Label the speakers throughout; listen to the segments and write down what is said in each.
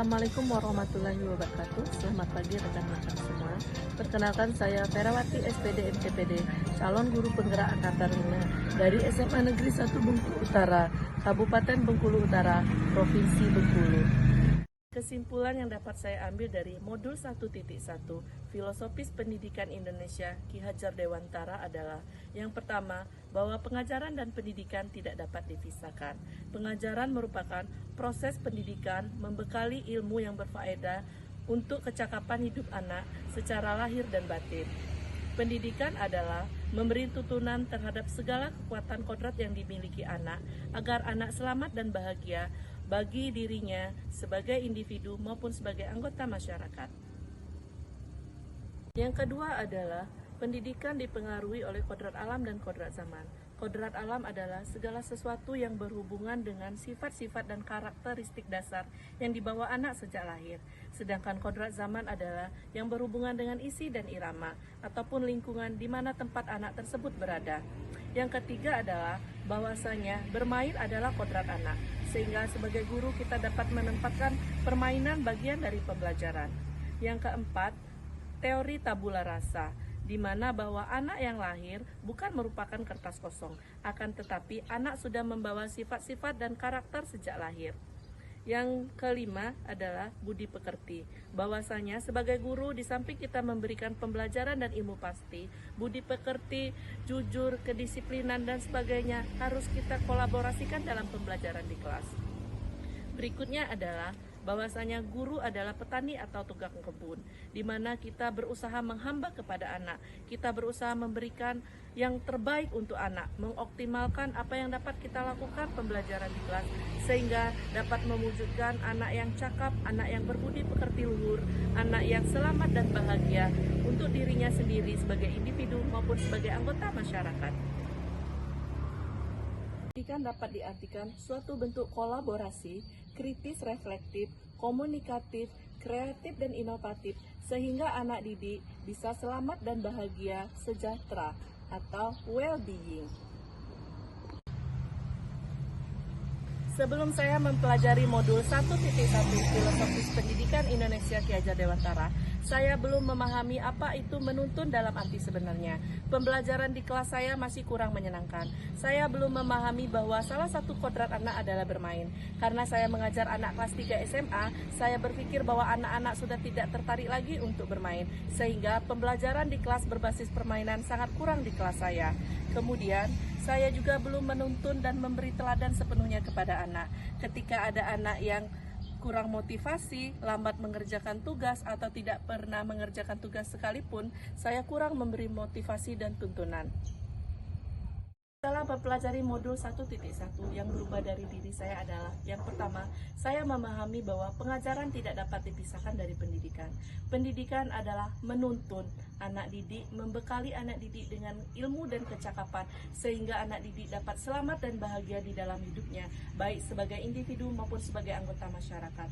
Speaker 1: Assalamualaikum warahmatullahi wabarakatuh. Selamat pagi rekan-rekan semua. Perkenalkan, saya Ferawati SPD MTPD, calon guru penggerak angkatan 5 dari SMA Negeri 1 Bengkulu Utara, Kabupaten Bengkulu Utara, Provinsi Bengkulu. Kesimpulan yang dapat saya ambil dari modul 1.1 Filosofis Pendidikan Indonesia Ki Hajar Dewantara adalah yang pertama, bahwa pengajaran dan pendidikan tidak dapat dipisahkan. Pengajaran merupakan proses pendidikan membekali ilmu yang berfaedah untuk kecakapan hidup anak secara lahir dan batin. Pendidikan adalah memberi tuntunan terhadap segala kekuatan kodrat yang dimiliki anak agar anak selamat dan bahagia bagi dirinya sebagai individu maupun sebagai anggota masyarakat. Yang kedua adalah pendidikan dipengaruhi oleh kodrat alam dan kodrat zaman. Kodrat alam adalah segala sesuatu yang berhubungan dengan sifat-sifat dan karakteristik dasar yang dibawa anak sejak lahir. Sedangkan kodrat zaman adalah yang berhubungan dengan isi dan irama ataupun lingkungan di mana tempat anak tersebut berada. Yang ketiga adalah bahwasanya bermain adalah kodrat anak, sehingga sebagai guru kita dapat menempatkan permainan bagian dari pembelajaran. Yang keempat, teori tabula rasa, di mana bahwa anak yang lahir bukan merupakan kertas kosong, akan tetapi anak sudah membawa sifat-sifat dan karakter sejak lahir. Yang kelima adalah budi pekerti, bahwasanya sebagai guru di samping kita memberikan pembelajaran dan ilmu pasti, budi pekerti, jujur, kedisiplinan dan sebagainya harus kita kolaborasikan dalam pembelajaran di kelas. Berikutnya adalah bahwasanya guru adalah petani atau tukang kebun, di mana kita berusaha menghamba kepada anak, kita berusaha memberikan yang terbaik untuk anak, mengoptimalkan apa yang dapat kita lakukan pembelajaran di kelas, sehingga dapat mewujudkan anak yang cakap, anak yang berbudi pekerti luhur, anak yang selamat dan bahagia untuk dirinya sendiri sebagai individu maupun sebagai anggota masyarakat. Pendidikan dapat diartikan suatu bentuk kolaborasi, kritis reflektif, komunikatif, kreatif dan inovatif, sehingga anak didik bisa selamat dan bahagia, sejahtera atau well-being. Sebelum saya mempelajari modul 1.1 Filosofis Pendidikan Indonesia Ki Hajar Dewantara, saya belum memahami apa itu menuntun dalam arti sebenarnya. Pembelajaran di kelas saya masih kurang menyenangkan. Saya belum memahami bahwa salah satu kodrat anak adalah bermain. Karena saya mengajar anak kelas 3 SMA, saya berpikir bahwa anak-anak sudah tidak tertarik lagi untuk bermain, sehingga pembelajaran di kelas berbasis permainan sangat kurang di kelas saya. Kemudian, saya juga belum menuntun dan memberi teladan sepenuhnya kepada anak. Ketika ada anak yang kurang motivasi, lambat mengerjakan tugas, atau tidak pernah mengerjakan tugas sekalipun, saya kurang memberi motivasi dan tuntunan. Setelah mempelajari modul 1.1 yang berubah dari diri saya adalah, yang pertama, saya memahami bahwa pengajaran tidak dapat dipisahkan dari pendidikan. Pendidikan adalah menuntun anak didik, membekali anak didik dengan ilmu dan kecakapan, sehingga anak didik dapat selamat dan bahagia di dalam hidupnya, baik sebagai individu maupun sebagai anggota masyarakat.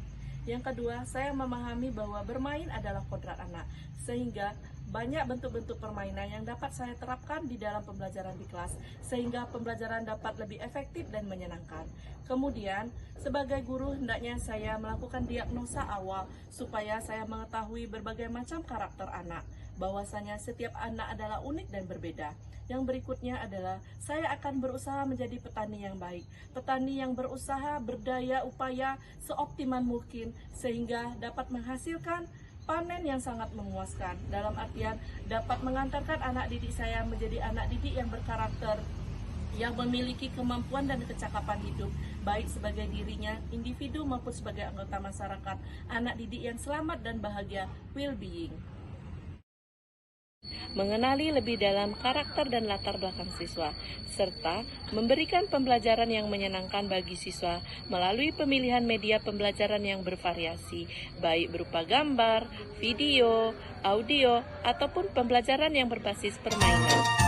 Speaker 1: Yang kedua, saya memahami bahwa bermain adalah kodrat anak, sehingga banyak bentuk-bentuk permainan yang dapat saya terapkan di dalam pembelajaran di kelas, sehingga pembelajaran dapat lebih efektif dan menyenangkan. Kemudian, sebagai guru hendaknya saya melakukan diagnosa awal supaya saya mengetahui berbagai macam karakter anak, bahwasanya setiap anak adalah unik dan berbeda. Yang berikutnya adalah saya akan berusaha menjadi petani yang baik, petani yang berusaha, berdaya, upaya seoptimal mungkin, sehingga dapat menghasilkan panen yang sangat memuaskan, dalam artian dapat mengantarkan anak didik saya menjadi anak didik yang berkarakter, yang memiliki kemampuan dan kecakapan hidup, baik sebagai dirinya, individu maupun sebagai anggota masyarakat, anak didik yang selamat dan bahagia, well-being. Mengenali lebih dalam karakter dan latar belakang siswa, serta memberikan pembelajaran yang menyenangkan bagi siswa melalui pemilihan media pembelajaran yang bervariasi, baik berupa gambar, video, audio, ataupun pembelajaran yang berbasis permainan.